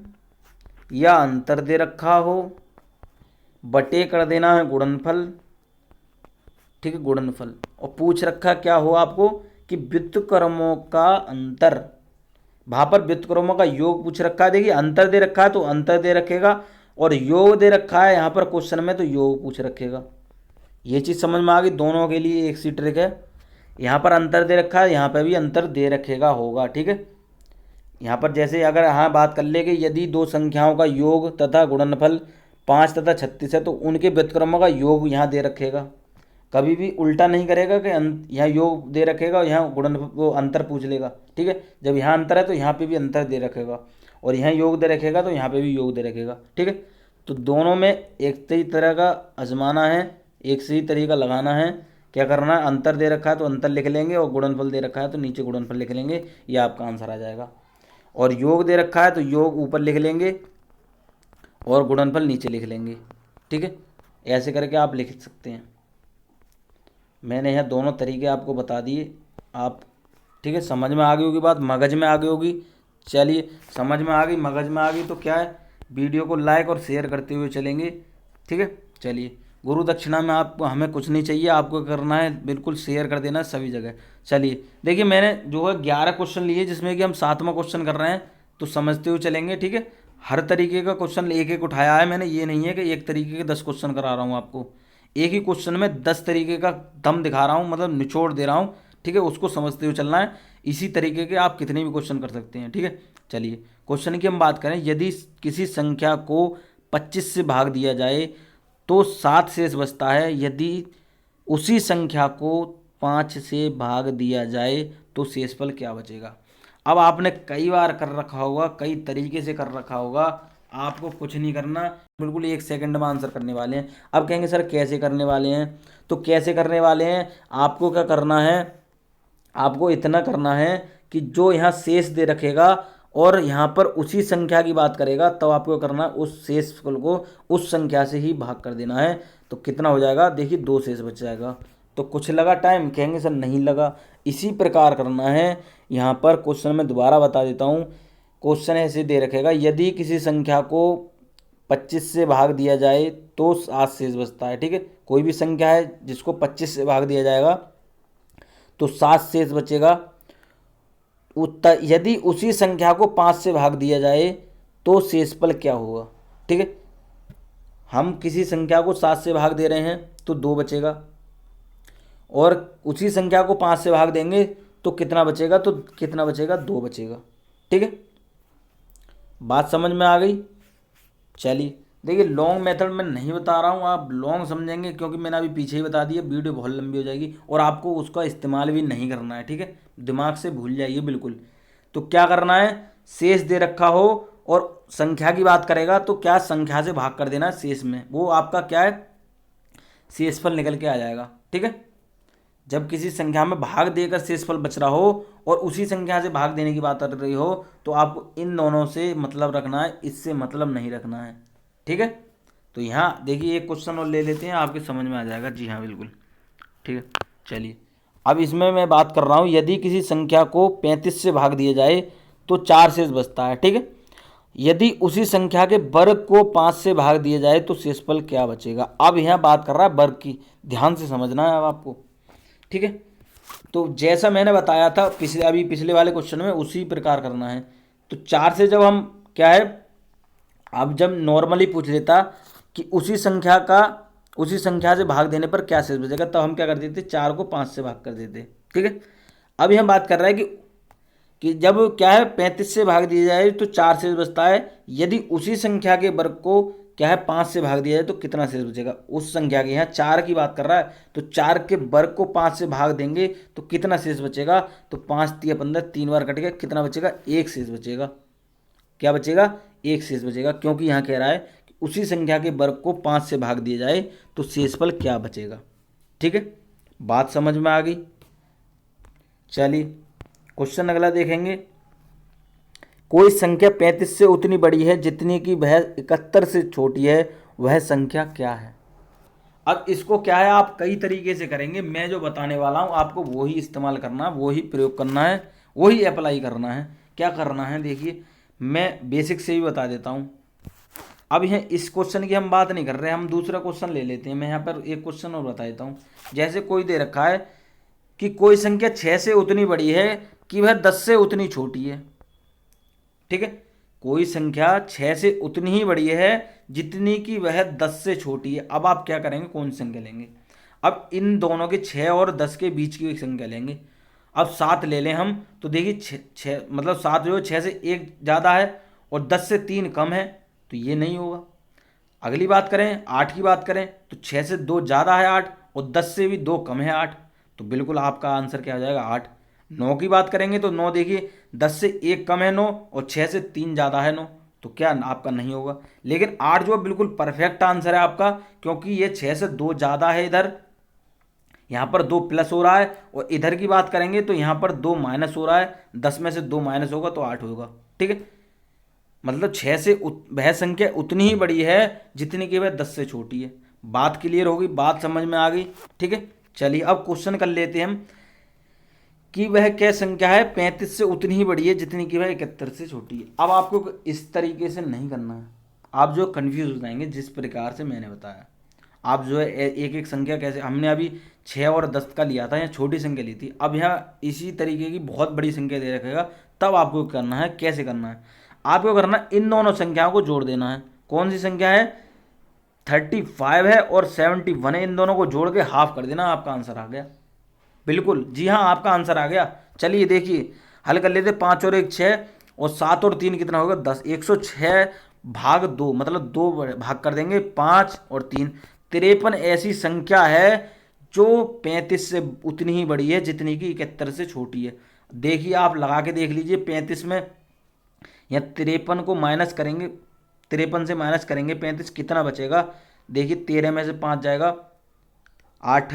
या अंतर दे रखा हो, बटे कर देना है गुणनफल, ठीक है, गुणनफल, और पूछ रखा क्या हो आपको कि व्युत्क्रमों का अंतर, वहाँ पर व्युत्क्रमों का योग पूछ रखा है। देखिए अंतर दे रखा है तो अंतर दे रखेगा, और योग दे रखा है यहाँ पर क्वेश्चन में तो योग पूछ रखेगा। ये चीज़ समझ में आ गई, दोनों के लिए एक सी ट्रिक है। यहाँ पर अंतर दे रखा है, यहाँ पर भी अंतर दे रखेगा होगा, ठीक है। यहाँ पर जैसे अगर हाँ बात कर ले कि यदि दो संख्याओं का योग तथा गुणनफल 5 तथा 36 है तो उनके व्युत्क्रमों का योग यहाँ दे रखेगा। कभी भी उल्टा नहीं करेगा कि यहाँ योग दे रखेगा और यहाँ गुणनफल वो अंतर पूछ लेगा, ठीक है। जब यहाँ अंतर है तो यहाँ पे भी अंतर दे रखेगा, और यहाँ योग दे रखेगा तो यहाँ पे भी योग दे रखेगा, ठीक है। तो दोनों में एक ही तरह का आजमाना है, एक से ही तरीका लगाना है। क्या करना है, अंतर दे रखा है तो अंतर लिख लेंगे, और गुणनफल दे रखा है तो नीचे गुणनफल लिख लेंगे, ये आपका आंसर आ जाएगा। और योग दे रखा है तो योग ऊपर लिख लेंगे और गुणनफल नीचे लिख लेंगे, ठीक है। ऐसे करके आप लिख सकते हैं। मैंने यहाँ दोनों तरीके आपको बता दिए, आप ठीक है, समझ में आ गई होगी बात, मगज में आ गई होगी। चलिए समझ में आ गई, मगज में आ गई तो क्या है, वीडियो को लाइक और शेयर करते हुए चलेंगे, ठीक है। चलिए, गुरु दक्षिणा में आपको हमें कुछ नहीं चाहिए, आपको करना है बिल्कुल शेयर कर देना सभी जगह। चलिए देखिए मैंने जो है 11 क्वेश्चन लिए, जिसमें कि हम 7वां क्वेश्चन कर रहे हैं, तो समझते हुए चलेंगे, ठीक है। हर तरीके का क्वेश्चन एक एक उठाया है मैंने, ये नहीं है कि एक तरीके के 10 क्वेश्चन करा रहा हूँ आपको। एक ही क्वेश्चन में 10 तरीके का दम दिखा रहा हूँ, मतलब निचोड़ दे रहा हूँ, ठीक है। उसको समझते हुए चलना है। इसी तरीके के आप कितने भी क्वेश्चन कर सकते हैं, ठीक है। चलिए क्वेश्चन की हम बात करें, यदि किसी संख्या को 25 से भाग दिया जाए तो 7 शेष बचता है, यदि उसी संख्या को 5 से भाग दिया जाए तो शेषफल क्या बचेगा। अब आपने कई बार कर रखा होगा, कई तरीके से कर रखा होगा, आपको कुछ नहीं करना, बिल्कुल 1 सेकंड में आंसर करने वाले हैं। अब कहेंगे सर कैसे करने वाले हैं, तो कैसे करने वाले हैं, आपको क्या करना है, आपको इतना करना है कि जो यहाँ शेष दे रखेगा और यहाँ पर उसी संख्या की बात करेगा, तब तो आपको करना है उस शेषफल को उस संख्या से ही भाग कर देना है। तो कितना हो जाएगा, देखिए 2 शेष बच जाएगा। तो कुछ लगा टाइम, कहेंगे सर नहीं लगा। इसी प्रकार करना है। यहाँ पर क्वेश्चन में दोबारा बता देता हूँ, क्वेश्चन ऐसे दे रखेगा, यदि किसी संख्या को 25 से भाग दिया जाए तो 7 शेष बचता है, ठीक है। कोई भी संख्या है जिसको 25 से भाग दिया जाएगा तो 7 शेष बचेगा। यदि उसी संख्या को 5 से भाग दिया जाए तो शेषफल क्या होगा, ठीक है। हम किसी संख्या को 7 से भाग दे रहे हैं तो 2 बचेगा, और उसी संख्या को 5 से भाग देंगे तो कितना बचेगा, तो कितना बचेगा, 2 बचेगा, ठीक है। बात समझ में आ गई। चलिए देखिए लॉन्ग मेथड में नहीं बता रहा हूँ, आप लॉन्ग समझेंगे क्योंकि मैंने अभी पीछे ही बता दिया, वीडियो बहुत लंबी हो जाएगी और आपको उसका इस्तेमाल भी नहीं करना है, ठीक है। दिमाग से भूल जाइए बिल्कुल। तो क्या करना है, शेष दे रखा हो और संख्या की बात करेगा तो क्या संख्या से भाग कर देना है शेष में, वो आपका क्या है, शेषफल निकल के आ जाएगा, ठीक है। जब किसी संख्या में भाग देकर शेषफल बच रहा हो और उसी संख्या से भाग देने की बात कर रही हो तो आपको इन दोनों से मतलब रखना है, इससे मतलब नहीं रखना है, ठीक है। तो यहाँ देखिए एक क्वेश्चन और ले लेते हैं, आपके समझ में आ जाएगा। जी हाँ बिल्कुल, ठीक है। चलिए अब इसमें मैं बात कर रहा हूँ, यदि किसी संख्या को 35 से भाग दिया जाए तो 4 शेष बचता है, ठीक है। यदि उसी संख्या के वर्ग को 5 से भाग दिया जाए तो शेषफल क्या बचेगा। अब यहाँ बात कर रहा है वर्ग की, ध्यान से समझना है अब आपको, ठीक है। तो जैसा मैंने बताया था पिछले वाले क्वेश्चन में उसी प्रकार करना है। तो 4 से जब हम क्या है, अब जब नॉर्मली पूछ लेता कि उसी संख्या से भाग देने पर क्या शेष बचेगा, तब हम क्या कर देते, 4 को 5 से भाग कर देते, ठीक है। अभी हम बात कर रहे हैं कि जब क्या है 35 से भाग दिया जाए तो 4 शेष बचता है, यदि उसी संख्या के वर्ग को क्या है 5 से भाग दिया जाए तो कितना शेष बचेगा। उस संख्या के यहाँ 4 की बात कर रहा है, तो 4 के वर्ग को 5 से भाग देंगे तो कितना शेष बचेगा, तो 5 तिया 15, 3 बार कट गया, कितना बचेगा, 1 शेष बचेगा। क्या बचेगा, 1 शेष बचेगा, क्योंकि यहाँ कह रहा है कि उसी संख्या के वर्ग को 5 से भाग दिया जाए तो शेषफल क्या बचेगा, ठीक है। बात समझ में आ गई। चलिए क्वेश्चन अगला देखेंगे। कोई संख्या 35 से उतनी बड़ी है जितनी कि वह 71 से छोटी है, वह संख्या क्या है। अब इसको क्या है, आप कई तरीके से करेंगे, मैं जो बताने वाला हूँ आपको वही इस्तेमाल करना है, वही प्रयोग करना है, वही अप्लाई करना है। क्या करना है देखिए, मैं बेसिक से ही बता देता हूँ। अब यह इस क्वेश्चन की हम बात नहीं कर रहे, हम दूसरा क्वेश्चन ले लेते हैं। मैं यहाँ पर एक क्वेश्चन और बता देता हूँ। जैसे कोई दे रखा है कि कोई संख्या 6 से उतनी बड़ी है कि वह 10 से उतनी छोटी है, ठीक है। कोई संख्या 6 से उतनी ही बड़ी है जितनी कि वह 10 से छोटी है। अब आप क्या करेंगे, कौन सी संख्या लेंगे। अब इन दोनों के 6 और 10 के बीच की एक संख्या लेंगे। अब 7 ले लें हम, तो देखिए छः मतलब 7 जो है 6 से 1 ज़्यादा है और 10 से 3 कम है, तो ये नहीं होगा। अगली बात करें 8 की बात करें, तो 6 से 2 ज़्यादा है 8 और 10 से भी 2 कम है 8, तो बिल्कुल आपका आंसर क्या हो जाएगा, 8। 9 की बात करेंगे तो 9 देखिए 10 से 1 कम है 9 और 6 से 3 ज़्यादा है 9, तो क्या आपका नहीं होगा। लेकिन 8 जो बिल्कुल परफेक्ट आंसर है आपका, क्योंकि ये 6 से 2 ज़्यादा है, इधर यहाँ पर 2 प्लस हो रहा है, और इधर की बात करेंगे तो यहाँ पर 2 माइनस हो रहा है, 10 में से 2 माइनस होगा तो 8 होगा, ठीक है। मतलब 6 से वह संख्या उतनी ही बड़ी है जितनी कि वह 10 से छोटी है। बात क्लियर होगी, बात समझ में आ गई, ठीक है। चलिए अब क्वेश्चन कर लेते हैं हम कि वह क्या संख्या है 35 से उतनी ही बड़ी है जितनी कि वह 71 से छोटी है। अब आपको इस तरीके से नहीं करना है, आप जो कन्फ्यूज हो जाएंगे जिस प्रकार से मैंने बताया। आप जो है एक एक संख्या कैसे, हमने अभी 6 और 10 का लिया था, यहाँ छोटी संख्या ली थी, अब यहाँ इसी तरीके की बहुत बड़ी संख्या दे रखेगा, तब आपको करना है। कैसे करना है, आपको करना है इन दोनों संख्याओं को जोड़ देना है। कौन सी संख्या है, 35 है और 71 है, इन दोनों को जोड़ के हाफ कर देना, आपका आंसर आ गया। बिल्कुल जी हाँ, आपका आंसर आ गया। चलिए देखिए हल कर लेते, 5 और 1 6 और 7 और 3 कितना होगा 10, 106 भाग 2 मतलब 2 भाग कर देंगे 5 और 3। 53 ऐसी संख्या है जो 35 से उतनी ही बड़ी है जितनी कि 71 से छोटी है। देखिए आप लगा के देख लीजिए, 35 में या 53 को माइनस करेंगे, 53 से माइनस करेंगे 35, कितना बचेगा। देखिए 13 में से 5 जाएगा 8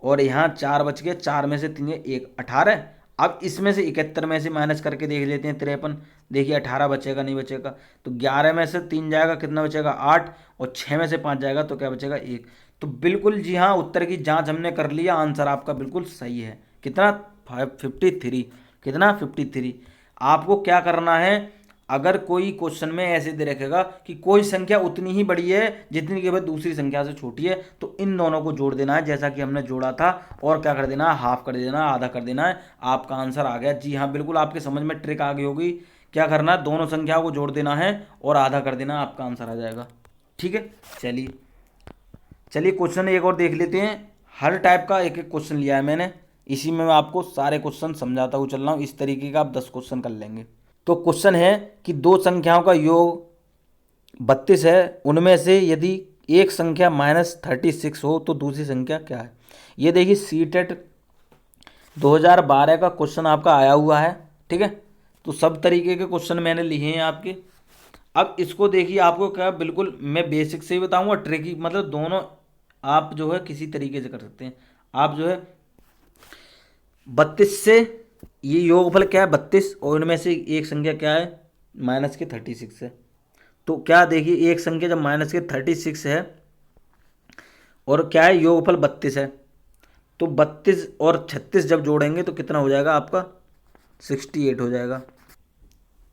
और यहाँ 4 बच गए, 4 में से 3 1 18। अब इसमें से 71 में से माइनस करके देख लेते हैं 53, देखिए 18 बचेगा नहीं बचेगा, तो 11 में से 3 जाएगा कितना बचेगा 8 और 6 में से 5 जाएगा तो क्या बचेगा 1। तो बिल्कुल जी हाँ, उत्तर की जांच हमने कर लिया, आंसर आपका बिल्कुल सही है। कितना 53, कितना 53। आपको क्या करना है, अगर कोई क्वेश्चन में ऐसे दे रखेगा कि कोई संख्या उतनी ही बड़ी है जितनी कि वह दूसरी संख्या से छोटी है, तो इन दोनों को जोड़ देना है जैसा कि हमने जोड़ा था, और क्या कर देना है, हाफ कर देना, आधा कर देना है, आपका आंसर आ गया। जी हाँ बिल्कुल, आपके समझ में ट्रिक आ गई होगी। क्या करना है, दोनों संख्याओं को जोड़ देना है और आधा कर देना, आपका आंसर आ जाएगा, ठीक है। चलिए चलिए क्वेश्चन एक और देख लेते हैं। हर टाइप का एक एक क्वेश्चन लिया है मैंने, इसी में मैं आपको सारे क्वेश्चन समझाता हुआ चल रहा हूँ। इस तरीके का आप 10 क्वेश्चन कर लेंगे। तो क्वेश्चन है कि दो संख्याओं का योग 32 है, उनमें से यदि एक संख्या -36 हो तो दूसरी संख्या क्या है। ये देखिए सीटेट 2012 का क्वेश्चन आपका आया हुआ है, ठीक है। तो सब तरीके के क्वेश्चन मैंने लिए हैं आपके। अब इसको देखिए, आपको क्या बिल्कुल मैं बेसिक से ही बताऊंगा, ट्रिकी मतलब दोनों आप जो है किसी तरीके से कर सकते हैं। आप जो है 32 से ये योगफल क्या है 32, और इनमें से एक संख्या क्या है -36 है। तो क्या देखिए, एक संख्या जब -36 है और क्या है योगफल 32 है, तो 32 और 36 जब जोड़ेंगे तो कितना हो जाएगा आपका 68 हो जाएगा।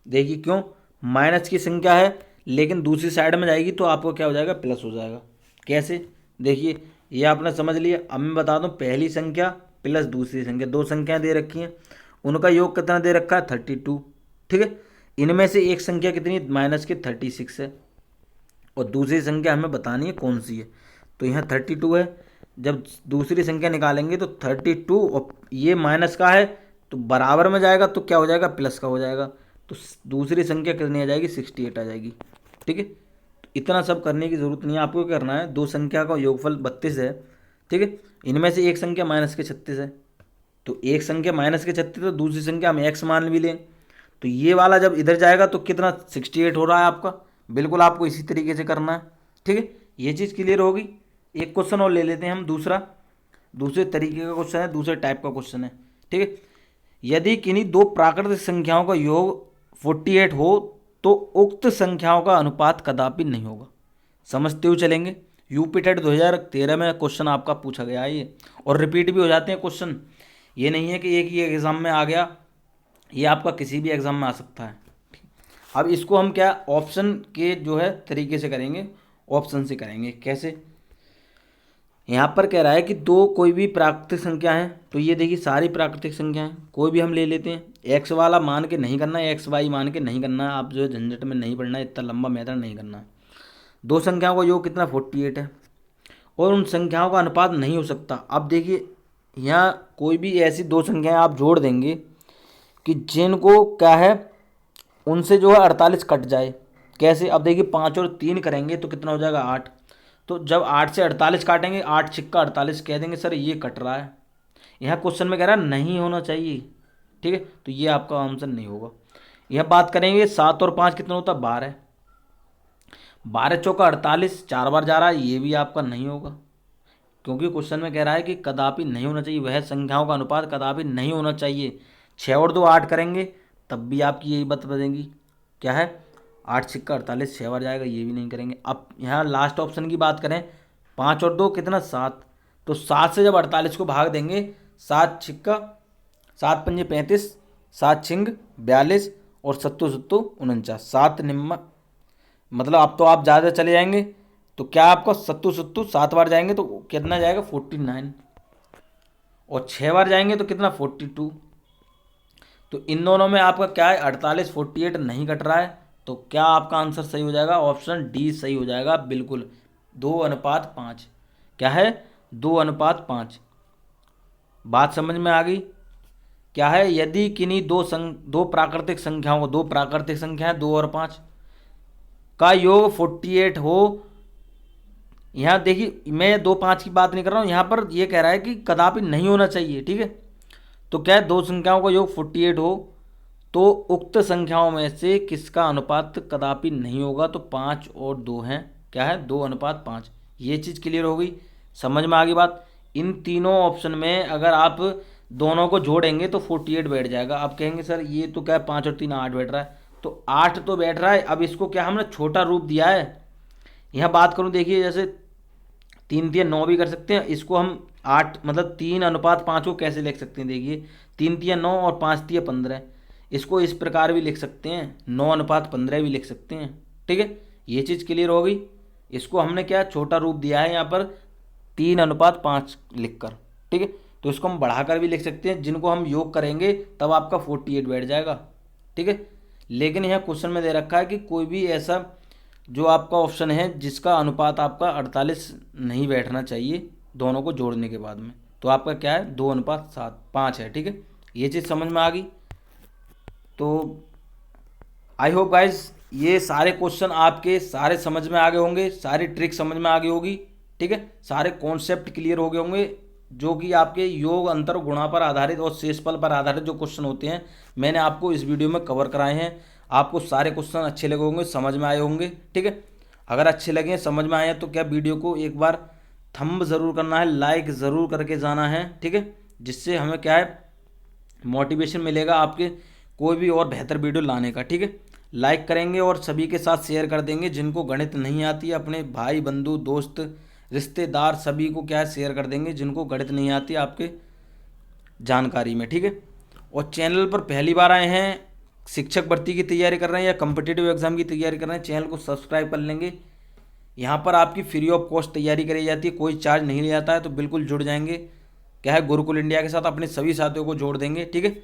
देखिए क्यों, माइनस की संख्या है लेकिन दूसरी साइड में जाएगी तो आपको क्या हो जाएगा प्लस हो जाएगा। कैसे, देखिए ये आपने समझ लिया। अब मैं बता दूं, पहली संख्या प्लस दूसरी संख्या, दो संख्याएं दे रखी हैं, उनका योग कितना दे रखा है 32, ठीक है। इनमें से एक संख्या कितनी -36 है और दूसरी संख्या हमें बतानी है कौन सी है। तो यहाँ 32 है, जब दूसरी संख्या निकालेंगे तो 32 और ये माइनस का है तो बराबर में जाएगा तो क्या हो जाएगा प्लस का हो जाएगा। तो दूसरी संख्या कितनी आ जाएगी 68 आ जाएगी, ठीक है। तो इतना सब करने की ज़रूरत नहीं है, आपको क्या करना है, दो संख्या का योगफल 32 है, ठीक है। इनमें से एक संख्या -36 है, तो एक संख्या -36 तो दूसरी संख्या हम x मान भी लें, तो ये वाला जब इधर जाएगा तो कितना 68 हो रहा है आपका। बिल्कुल आपको इसी तरीके से करना है, ठीक है। ये चीज़ क्लियर होगी। एक क्वेश्चन और ले लेते हैं हम, दूसरे तरीके का क्वेश्चन है, दूसरे टाइप का क्वेश्चन है, ठीक है। यदि किन्हीं दो प्राकृतिक संख्याओं का योग 48 हो तो उक्त संख्याओं का अनुपात कदापि नहीं होगा। समझते हुए चलेंगे। यूपी टेट 2013 में क्वेश्चन आपका पूछा गया है ये, और रिपीट भी हो जाते हैं क्वेश्चन। ये नहीं है कि एक ही एग्ज़ाम में आ गया, ये आपका किसी भी एग्ज़ाम में आ सकता है। अब इसको हम क्या ऑप्शन के जो है तरीके से करेंगे, ऑप्शन से करेंगे। कैसे, यहाँ पर कह रहा है कि दो कोई भी प्राकृतिक संख्या है, तो ये देखिए सारी प्राकृतिक संख्या हैं, कोई भी हम ले लेते हैं। एक्स वाला मान के नहीं करना है, एक्स वाई मान के नहीं करना है, आप जो है झंझट में नहीं पड़ना है, इतना लंबा मेथड नहीं करना है। दो संख्याओं का योग कितना 48 है और उन संख्याओं का अनुपात नहीं हो सकता। अब देखिए यहाँ कोई भी ऐसी दो संख्याएं आप जोड़ देंगे कि जिनको क्या है उनसे जो है 48 कट जाए। कैसे, अब देखिए 5 और 3 करेंगे तो कितना हो जाएगा 8, तो जब 8 से 48 काटेंगे, 8 छिक्का 48, कह देंगे सर ये कट रहा है। यहाँ क्वेश्चन में कह रहा है नहीं होना चाहिए, ठीक है, तो ये आपका आंसर नहीं होगा। यह बात करेंगे 7 और 5 कितना होता है 12, 12 चौका 48, 4 बार जा रहा है, ये भी आपका नहीं होगा, क्योंकि क्वेश्चन में कह रहा है कि कदापि नहीं होना चाहिए, वह संख्याओं का अनुपात कदापि नहीं होना चाहिए। 6 और 2 8 करेंगे तब भी आपकी यही बात बनेगी, क्या है 8 छिक्का 48, 6 बार जाएगा, ये भी नहीं करेंगे। अब यहाँ लास्ट ऑप्शन की बात करें, 5 और 2 कितना 7, तो 7 से जब 48 को भाग देंगे, 7 छिक्का 7 पंजे 35, 7 छिंग 42 और सत्तू सत्तू 49, 7 निम्मा, मतलब अब तो आप ज़्यादा चले जाएंगे, तो क्या आपका सत्तू सत्तू 7 बार जाएंगे तो कितना जाएगा 49, और 6 बार जाएंगे तो कितना 42। तो इन दोनों में आपका क्या है 48 48 नहीं कट रहा है, तो क्या आपका आंसर सही हो जाएगा, ऑप्शन डी सही हो जाएगा बिल्कुल, 2:5। क्या है 2:5। बात समझ में आ गई। क्या है, यदि किन्हीं दो प्राकृतिक संख्याओं को, दो प्राकृतिक संख्याएं 2 और 5 का योग 48 हो, यहाँ देखिए मैं 2 5 की बात नहीं कर रहा हूँ, यहाँ पर ये कह रहा है कि कदापि नहीं होना चाहिए, ठीक है। तो क्या है, दो संख्याओं का योग 48 हो तो उक्त संख्याओं में से किसका अनुपात कदापि नहीं होगा, तो 5 और 2 हैं, क्या है 2:5। ये चीज़ क्लियर हो गई, समझ में आ गई बात। इन तीनों ऑप्शन में अगर आप दोनों को जोड़ेंगे तो 48 बैठ जाएगा। आप कहेंगे सर ये तो क्या है 5 और 3 8 बैठ रहा है, तो 8 तो बैठ रहा है। अब इसको क्या हमने छोटा रूप दिया है, यहाँ बात करूँ देखिए, जैसे 3 3 9 भी कर सकते हैं, इसको हम 8 मतलब 3:5 को कैसे लिख सकते हैं, देखिए 3 3 9 और 5 3 15, इसको इस प्रकार भी लिख सकते हैं, 9:15 भी लिख सकते हैं, ठीक है। ये चीज़ क्लियर हो गई। इसको हमने क्या छोटा रूप दिया है यहाँ पर 3:5 लिख कर, ठीक है। तो इसको हम बढ़ाकर भी लिख सकते हैं, जिनको हम योग करेंगे तब आपका 48 बैठ जाएगा, ठीक है। लेकिन यहाँ क्वेश्चन में दे रखा है कि कोई भी ऐसा जो आपका ऑप्शन है जिसका अनुपात आपका 48 नहीं बैठना चाहिए दोनों को जोड़ने के बाद में, तो आपका क्या है 2:5 है, ठीक है। ये चीज़ समझ में आ गई। तो आई होप गाइज ये सारे क्वेश्चन आपके सारे समझ में आ गए होंगे, सारी ट्रिक समझ में आ गई होगी, ठीक है, सारे कॉन्सेप्ट क्लियर हो गए होंगे। जो कि आपके योग अंतर गुणा पर आधारित और शेषफल पर आधारित जो क्वेश्चन होते हैं मैंने आपको इस वीडियो में कवर कराए हैं। आपको सारे क्वेश्चन अच्छे लगे होंगे, समझ में आए होंगे, ठीक है। अगर अच्छे लगे, समझ में आए हैं, तो क्या वीडियो को एक बार थंब ज़रूर करना है, लाइक ज़रूर करके जाना है, ठीक है, जिससे हमें क्या है मोटिवेशन मिलेगा आपके कोई भी और बेहतर वीडियो लाने का, ठीक है। लाइक करेंगे और सभी के साथ शेयर कर देंगे। जिनको गणित नहीं आती है अपने भाई बंधु दोस्त रिश्तेदार सभी को क्या है शेयर कर देंगे, जिनको गणित नहीं आती आपके जानकारी में, ठीक है। और चैनल पर पहली बार आए हैं, शिक्षक भर्ती की तैयारी कर रहे हैं या कम्पिटिटिव एग्जाम की तैयारी कर रहे हैं, चैनल को सब्सक्राइब कर लेंगे। यहाँ पर आपकी फ्री ऑफ कॉस्ट तैयारी करी जाती है, कोई चार्ज नहीं लिया जाता है, तो बिल्कुल जुड़ जाएंगे क्या है गुरुकुल इंडिया के साथ, अपने सभी साथियों को जोड़ देंगे, ठीक है।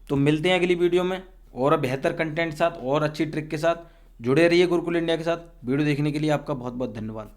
तो मिलते हैं अगली वीडियो में और बेहतर कंटेंट के साथ और अच्छी ट्रिक के साथ। जुड़े रहिए गुरुकुल इंडिया के साथ। वीडियो देखने के लिए आपका बहुत बहुत धन्यवाद।